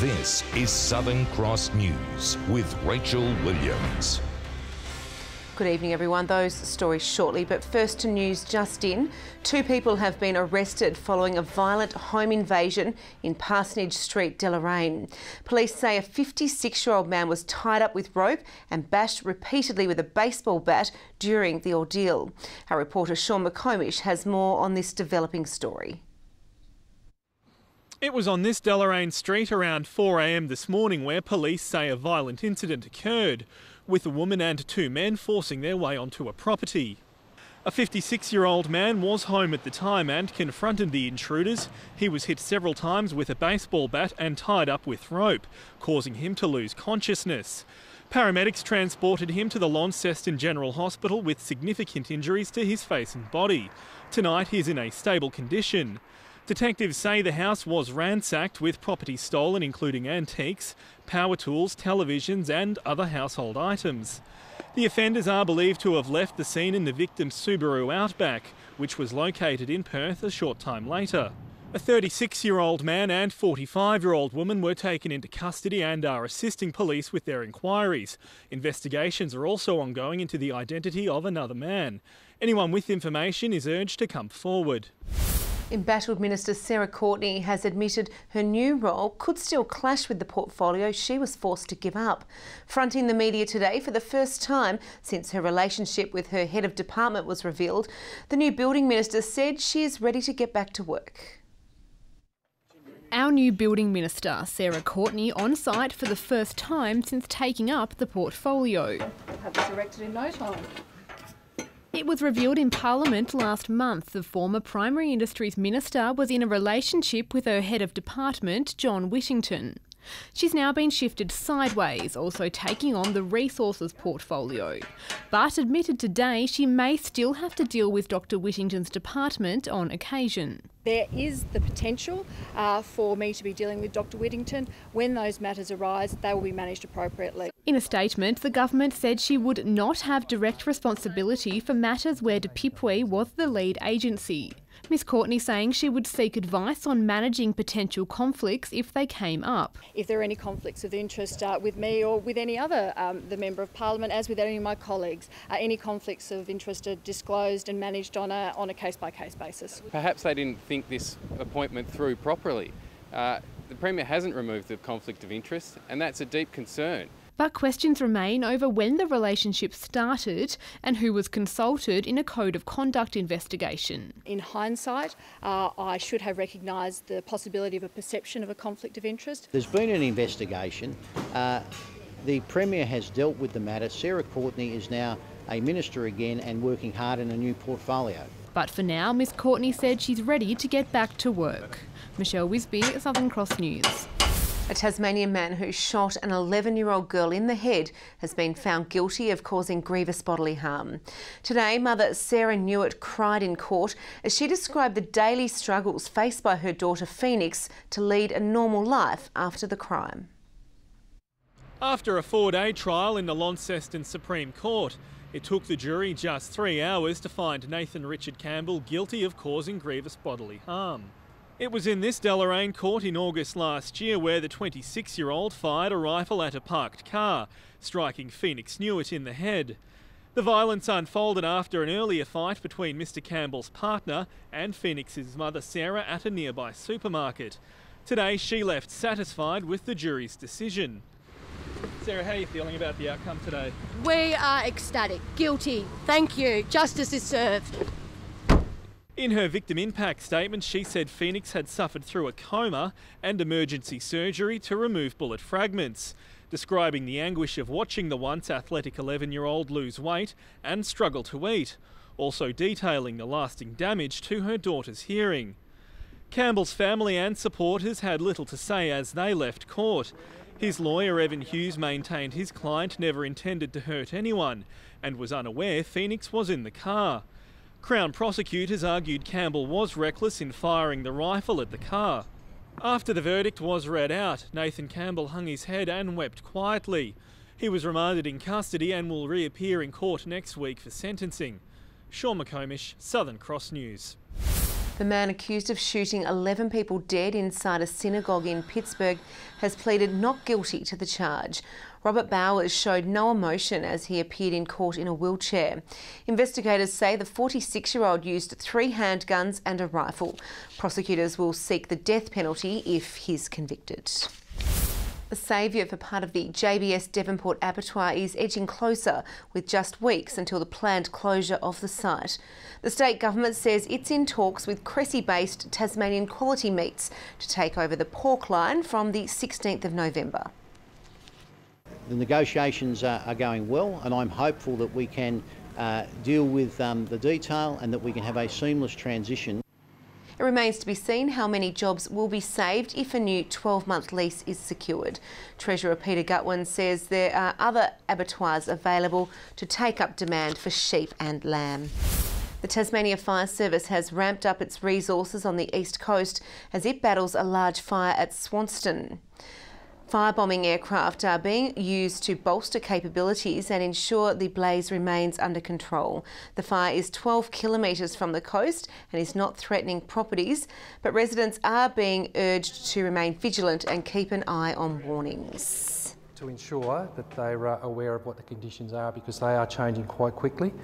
This is Southern Cross News with Rachel Williams. Good evening, everyone. Those stories shortly, but first to news just in. 2 people have been arrested following a violent home invasion in Parsonage Street, Deloraine. Police say a 56-year-old man was tied up with rope and bashed repeatedly with a baseball bat during the ordeal. Our reporter Sean McComish has more on this developing story. It was on this Deloraine street around 4 a.m. this morning where police say a violent incident occurred, with a woman and 2 men forcing their way onto a property. A 56-year-old man was home at the time and confronted the intruders. He was hit several times with a baseball bat and tied up with rope, causing him to lose consciousness. Paramedics transported him to the Launceston General Hospital with significant injuries to his face and body. Tonight he's in a stable condition. Detectives say the house was ransacked with property stolen, including antiques, power tools, televisions and other household items. The offenders are believed to have left the scene in the victim's Subaru Outback, which was located in Perth a short time later. A 36-year-old man and 45-year-old woman were taken into custody and are assisting police with their inquiries. Investigations are also ongoing into the identity of another man. Anyone with information is urged to come forward. Embattled Minister Sarah Courtney has admitted her new role could still clash with the portfolio she was forced to give up. Fronting the media today for the first time since her relationship with her head of department was revealed, the new building minister said she is ready to get back to work. Our new building minister, Sarah Courtney, on site for the first time since taking up the portfolio. We'll have this erected in no time. It was revealed in Parliament last month the former Primary Industries Minister was in a relationship with her head of department, John Whittington. She's now been shifted sideways, also taking on the resources portfolio, but admitted today she may still have to deal with Dr Whittington's department on occasion. There is the potential for me to be dealing with Dr Whittington. When those matters arise, they will be managed appropriately. In a statement, the government said she would not have direct responsibility for matters where DPIPWE was the lead agency. Ms Courtney saying she would seek advice on managing potential conflicts if they came up. If there are any conflicts of interest with me or with any other the Member of Parliament, as with any of my colleagues, any conflicts of interest are disclosed and managed on a case-by-case basis. Perhaps they didn't think this appointment through properly. The Premier hasn't removed the conflict of interest, and that's a deep concern. But questions remain over when the relationship started and who was consulted in a code of conduct investigation. In hindsight, I should have recognised the possibility of a perception of a conflict of interest. There's been an investigation. The Premier has dealt with the matter. Sarah Courtney is now a minister again and working hard in a new portfolio. But for now, Ms Courtney said she's ready to get back to work. Michelle Wisby, Southern Cross News. A Tasmanian man who shot an 11-year-old girl in the head has been found guilty of causing grievous bodily harm. Today, mother Sarah Newitt cried in court as she described the daily struggles faced by her daughter Phoenix to lead a normal life after the crime. After a 4-day trial in the Launceston Supreme Court, it took the jury just 3 hours to find Nathan Richard Campbell guilty of causing grievous bodily harm. It was in this Deloraine court in August last year where the 26-year-old fired a rifle at a parked car, striking Phoenix Newitt in the head. The violence unfolded after an earlier fight between Mr Campbell's partner and Phoenix's mother Sarah at a nearby supermarket. Today she left satisfied with the jury's decision. Sarah, how are you feeling about the outcome today? We are ecstatic. Guilty. Thank you. Justice is served. In her victim impact statement, she said Phoenix had suffered through a coma and emergency surgery to remove bullet fragments, describing the anguish of watching the once athletic 11-year-old lose weight and struggle to eat, also detailing the lasting damage to her daughter's hearing. Campbell's family and supporters had little to say as they left court. His lawyer, Evan Hughes, maintained his client never intended to hurt anyone and was unaware Phoenix was in the car. Crown prosecutors argued Campbell was reckless in firing the rifle at the car. After the verdict was read out, Nathan Campbell hung his head and wept quietly. He was remanded in custody and will reappear in court next week for sentencing. Sean McComish, Southern Cross News. The man accused of shooting 11 people dead inside a synagogue in Pittsburgh has pleaded not guilty to the charge. Robert Bowers showed no emotion as he appeared in court in a wheelchair. Investigators say the 46-year-old used 3 handguns and a rifle. Prosecutors will seek the death penalty if he's convicted. The saviour for part of the JBS Devonport abattoir is edging closer, with just weeks until the planned closure of the site. The state government says it's in talks with Cressy-based Tasmanian Quality Meats to take over the pork line from the 16th of November. The negotiations are going well, and I'm hopeful that we can deal with the detail and that we can have a seamless transition. It remains to be seen how many jobs will be saved if a new 12-month lease is secured. Treasurer Peter Gutwin says there are other abattoirs available to take up demand for sheep and lamb. The Tasmania Fire Service has ramped up its resources on the east coast as it battles a large fire at Swanston. Firebombing aircraft are being used to bolster capabilities and ensure the blaze remains under control. The fire is 12 kilometres from the coast and is not threatening properties, but residents are being urged to remain vigilant and keep an eye on warnings. To ensure that they're aware of what the conditions are, because they are changing quite quickly,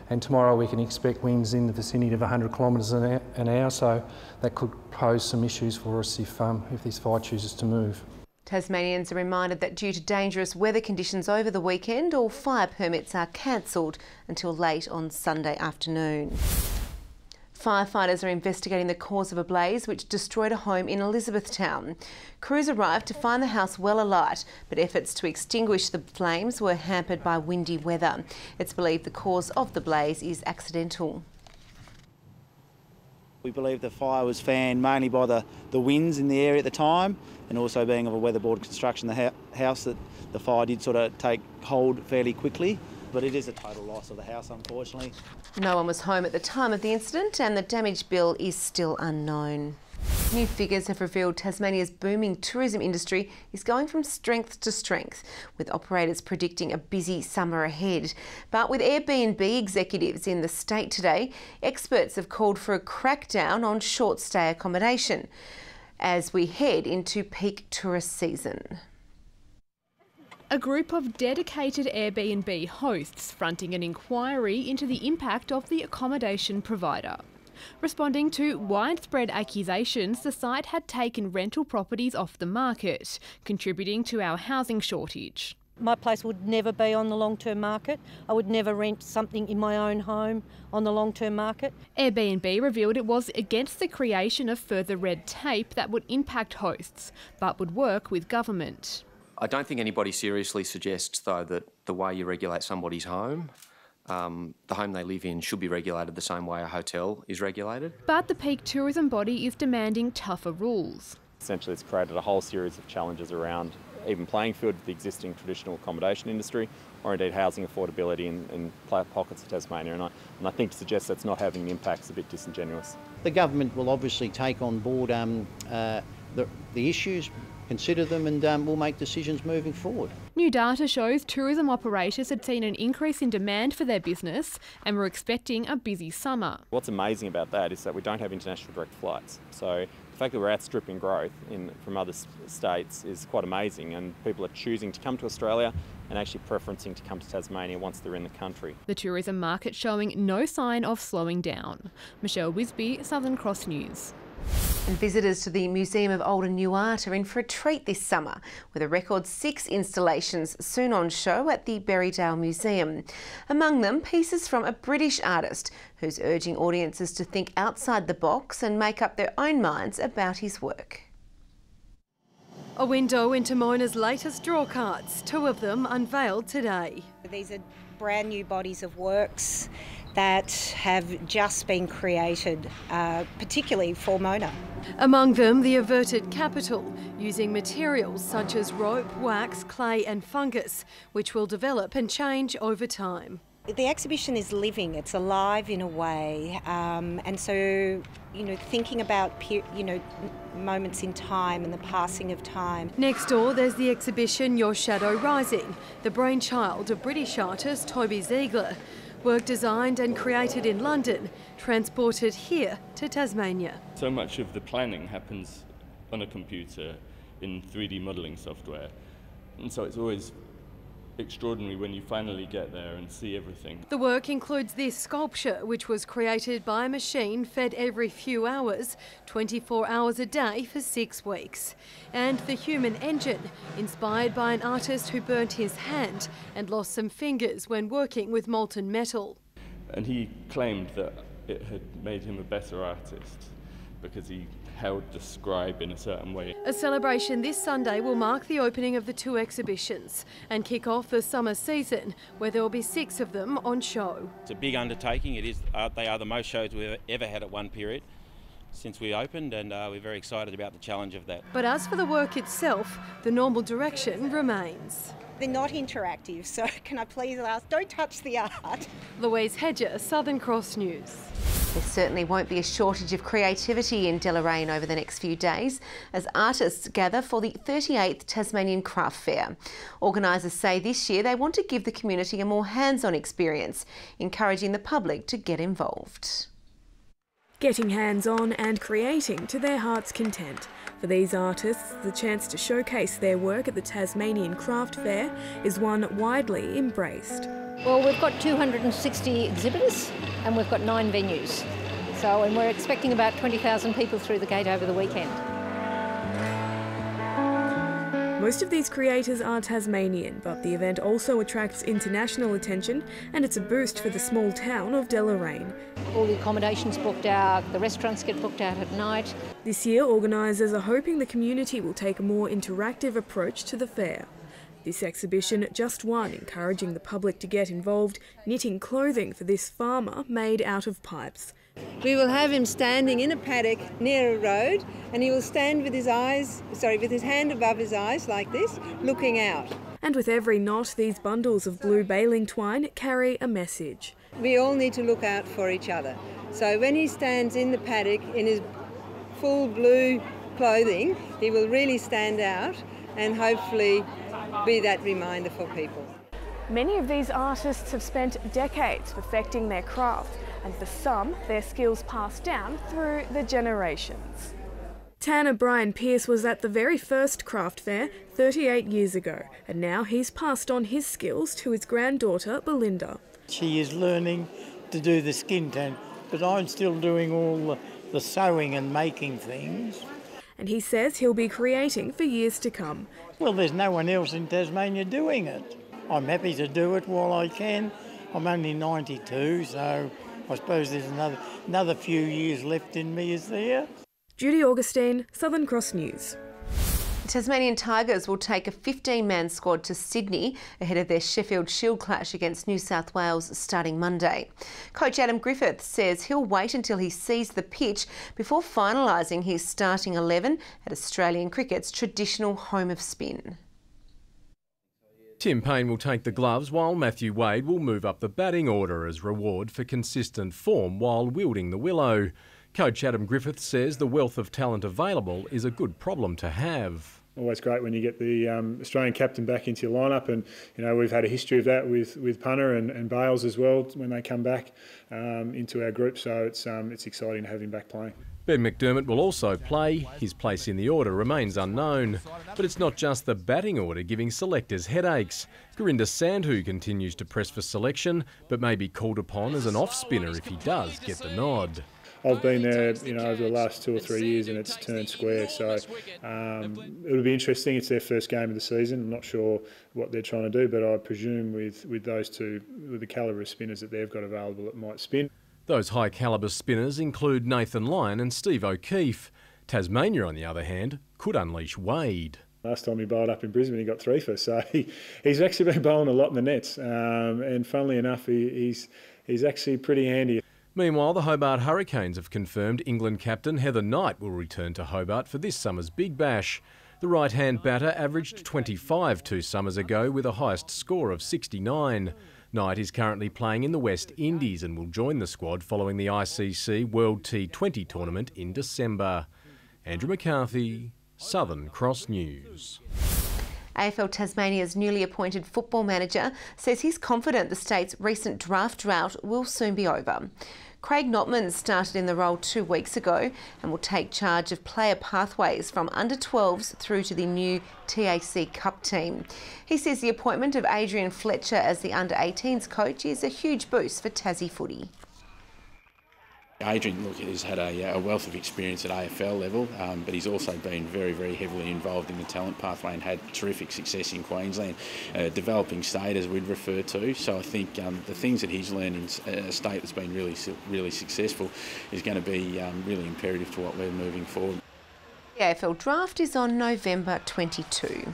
and tomorrow we can expect winds in the vicinity of 100 kilometres an hour, so that could pose some issues for us if this fire chooses to move. Tasmanians are reminded that due to dangerous weather conditions over the weekend, all fire permits are cancelled until late on Sunday afternoon. Firefighters are investigating the cause of a blaze which destroyed a home in Elizabethtown. Crews arrived to find the house well alight, but efforts to extinguish the flames were hampered by windy weather. It's believed the cause of the blaze is accidental. We believe the fire was fanned mainly by the winds in the area at the time, and also being of a weatherboard construction, the house, that the fire did sort of take hold fairly quickly. But it is a total loss of the house, unfortunately. No one was home at the time of the incident and the damage bill is still unknown. New figures have revealed Tasmania's booming tourism industry is going from strength to strength, with operators predicting a busy summer ahead. But with Airbnb executives in the state today, experts have called for a crackdown on short stay accommodation as we head into peak tourist season. A group of dedicated Airbnb hosts fronting an inquiry into the impact of the accommodation provider. Responding to widespread accusations, the site had taken rental properties off the market, contributing to our housing shortage. My place would never be on the long-term market. I would never rent something in my own home on the long-term market. Airbnb revealed it was against the creation of further red tape that would impact hosts, but would work with government. I don't think anybody seriously suggests, though, that the way you regulate somebody's home, the home they live in, should be regulated the same way a hotel is regulated. But the peak tourism body is demanding tougher rules. Essentially, it's created a whole series of challenges around even playing field with the existing traditional accommodation industry, or indeed housing affordability in pockets of Tasmania. And I think to suggest that's not having an impact is a bit disingenuous. The government will obviously take on board the issues, consider them, and we'll make decisions moving forward. New data shows tourism operators had seen an increase in demand for their business and were expecting a busy summer. What's amazing about that is that we don't have international direct flights. So the fact that we're outstripping growth from other states is quite amazing, and people are choosing to come to Australia and actually preferencing to come to Tasmania once they're in the country. The tourism market showing no sign of slowing down. Michelle Wisby, Southern Cross News. And visitors to the Museum of Old and New Art are in for a treat this summer, with a record 6 installations soon on show at the Berrydale Museum. Among them, pieces from a British artist who's urging audiences to think outside the box and make up their own minds about his work. A window into Mona's latest draw cards, 2 of them unveiled today. These are brand new bodies of works that have just been created, particularly for Mona. Among them, the averted capital, using materials such as rope, wax, clay and fungus, which will develop and change over time. The exhibition is living, it's alive in a way, and so, thinking about, moments in time and the passing of time. Next door, there's the exhibition Your Shadow Rising, the brainchild of British artist Toby Ziegler, Work designed and created in London, transported here to Tasmania. So much of the planning happens on a computer in 3D modelling software, and so it's always extraordinary when you finally get there and see everything. The work includes this sculpture, which was created by a machine fed every few hours, 24 hours a day for 6 weeks. And the human engine, inspired by an artist who burnt his hand and lost some fingers when working with molten metal. And he claimed that it had made him a better artist because he held the scribe in a certain way. A celebration this Sunday will mark the opening of the 2 exhibitions and kick off the summer season, where there will be 6 of them on show. It's a big undertaking. It is. They are the most shows we've ever had at one period since we opened, and we're very excited about the challenge of that. But as for the work itself, the normal direction remains. They're not interactive, so can I please ask, don't touch the art. Louise Hedger, Southern Cross News. There certainly won't be a shortage of creativity in Deloraine over the next few days as artists gather for the 38th Tasmanian Craft Fair. Organisers say this year they want to give the community a more hands-on experience, encouraging the public to get involved. Getting hands-on and creating to their heart's content. For these artists, the chance to showcase their work at the Tasmanian Craft Fair is one widely embraced. Well, we've got 260 exhibitors and we've got 9 venues. And we're expecting about 20,000 people through the gate over the weekend. Most of these creators are Tasmanian, but the event also attracts international attention and it's a boost for the small town of Deloraine. All the accommodation's booked out, the restaurants get booked out at night. This year, organisers are hoping the community will take a more interactive approach to the fair. This exhibition, just one encouraging the public to get involved, knitting clothing for this farmer made out of pipes. We will have him standing in a paddock near a road, and he will stand with his hand above his eyes like this, looking out. And with every knot, these bundles of blue baling twine carry a message. We all need to look out for each other. So when he stands in the paddock in his full blue clothing, he will really stand out and hopefully be that reminder for people. Many of these artists have spent decades perfecting their craft, and for some, their skills passed down through the generations. Tanner Brian Pearce was at the very first craft fair 38 years ago, and now he's passed on his skills to his granddaughter, Belinda. She is learning to do the skin tan, but I'm still doing all the sewing and making things. And he says he'll be creating for years to come. Well, there's no one else in Tasmania doing it. I'm happy to do it while I can. I'm only 92, so I suppose there's another few years left in me, is there? Judy Augustine, Southern Cross News. Tasmanian Tigers will take a 15-man squad to Sydney ahead of their Sheffield Shield clash against New South Wales starting Monday. Coach Adam Griffith says he'll wait until he sees the pitch before finalising his starting 11 at Australian cricket's traditional home of spin. Tim Payne will take the gloves while Matthew Wade will move up the batting order as reward for consistent form while wielding the willow. Coach Adam Griffith says the wealth of talent available is a good problem to have. Always great when you get the Australian captain back into your lineup, and we've had a history of that with Punter and Bales as well when they come back into our group. So it's exciting to have him back playing. Ben McDermott will also play. His place in the order remains unknown. But it's not just the batting order giving selectors headaches. Gurinder Sandhu continues to press for selection, but may be called upon as an off-spinner if he does get the nod. I've been there, over the last 2 or 3 years, and it's turned square. So it'll be interesting. It's their first game of the season. I'm not sure what they're trying to do, but I presume with those two, with the calibre of spinners that they've got available, it might spin. Those high-calibre spinners include Nathan Lyon and Steve O'Keefe. Tasmania, on the other hand, could unleash Wade. Last time he bowled up in Brisbane, he got 3 for, so he's actually been bowling a lot in the nets. And funnily enough, he's actually pretty handy. Meanwhile, the Hobart Hurricanes have confirmed England captain Heather Knight will return to Hobart for this summer's Big Bash. The right-hand batter averaged 25 2 summers ago with a highest score of 69. Knight is currently playing in the West Indies and will join the squad following the ICC World T20 tournament in December. Andrew McCarthy, Southern Cross News. AFL Tasmania's newly appointed football manager says he's confident the state's recent draft drought will soon be over. Craig Notman started in the role 2 weeks ago and will take charge of player pathways from under-12s through to the new TAC Cup team. He says the appointment of Adrian Fletcher as the under-18s coach is a huge boost for Tassie footy. Adrian, look, has had a wealth of experience at AFL level, but he's also been very, very heavily involved in the talent pathway and had terrific success in Queensland, developing state as we'd refer to. So I think the things that he's learned in a state that's been really successful is going to be really imperative to what we're moving forward. The AFL draft is on November 22.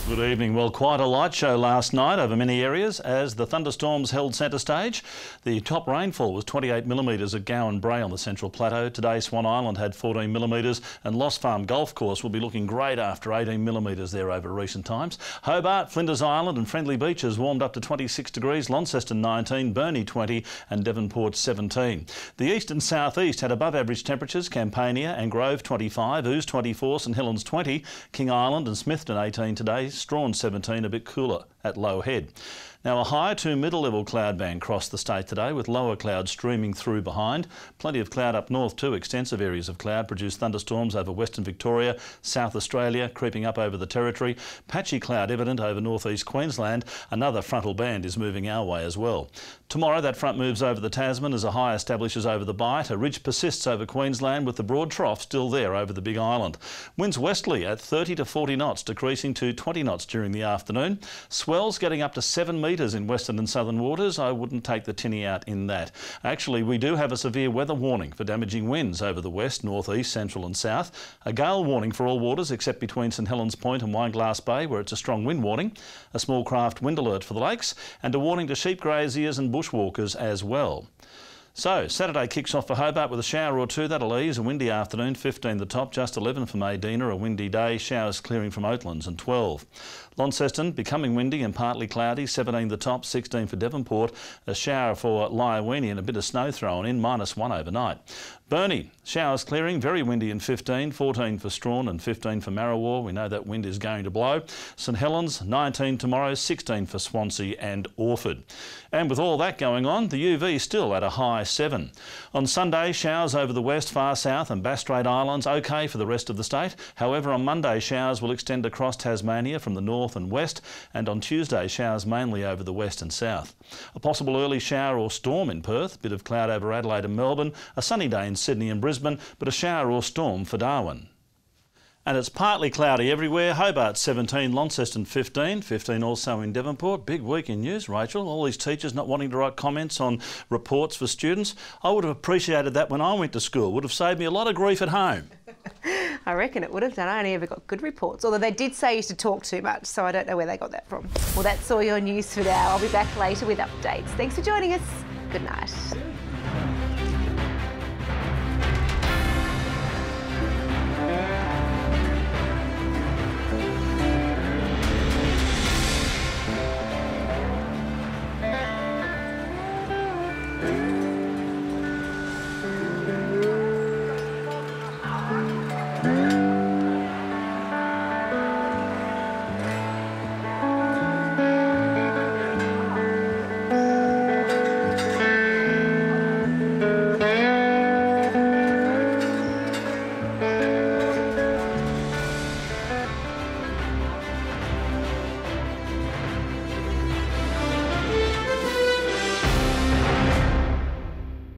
Good evening. Well, quite a light show last night over many areas as the thunderstorms held centre stage. The top rainfall was 28 millimetres at Gowan Brae on the Central Plateau. Today Swan Island had 14 millimetres and Lost Farm Golf Course will be looking great after 18 millimetres there over recent times. Hobart, Flinders Island and Friendly Beaches warmed up to 26 degrees, Launceston 19, Burnie 20 and Devonport 17. The east and south-east had above average temperatures, Campania and Grove 25, Ouse 24, St Helens 20, King Island and Smithton 18 today, Strawn 17, a bit cooler at Low Head. Now a high to middle level cloud band crossed the state today with lower clouds streaming through behind. Plenty of cloud up north too. Extensive areas of cloud produced thunderstorms over Western Victoria, South Australia, creeping up over the Territory. Patchy cloud evident over northeast Queensland. Another frontal band is moving our way as well. Tomorrow that front moves over the Tasman as a high establishes over the Bight. A ridge persists over Queensland with the broad trough still there over the Big Island. Winds westerly at 30 to 40 knots, decreasing to 20 knots during the afternoon. Swells getting up to 7 metres in western and southern waters. I wouldn't take the tinny out in that. Actually, we do have a severe weather warning for damaging winds over the west, north, east, central and south. A gale warning for all waters except between St Helens Point and Wineglass Bay where it's a strong wind warning. A small craft wind alert for the lakes and a warning to sheep graziers and bushwalkers as well. So, Saturday kicks off for Hobart with a shower or two. That'll ease. A windy afternoon, 15 the top, just 11 for Maydena. A windy day, showers clearing from Oatlands and 12. Launceston becoming windy and partly cloudy, 17 the top, 16 for Devonport. A shower for Lyowini and a bit of snow thrown in, -1 overnight. Burnie, showers clearing, very windy and 15, 14 for Strawn and 15 for Marrawar. We know that wind is going to blow. St Helens, 19 tomorrow, 16 for Swansea and Orford. And with all that going on, the UV still at a high 7. On Sunday, showers over the west, far south and Bass Strait Islands, okay for the rest of the state. However, on Monday, showers will extend across Tasmania from the north and west, and on Tuesday, showers mainly over the west and south. A possible early shower or storm in Perth, bit of cloud over Adelaide and Melbourne, a sunny day in Sydney and Brisbane, but a shower or storm for Darwin. And it's partly cloudy everywhere. Hobart 17, Launceston 15, 15 also in Devonport. Big week in news, Rachel. All these teachers not wanting to write comments on reports for students. I would have appreciated that when I went to school. Would have saved me a lot of grief at home. I reckon it would have done. I only ever got good reports, although they did say you used to talk too much, so I don't know where they got that from. Well, that's all your news for now. I'll be back later with updates. Thanks for joining us. Good night.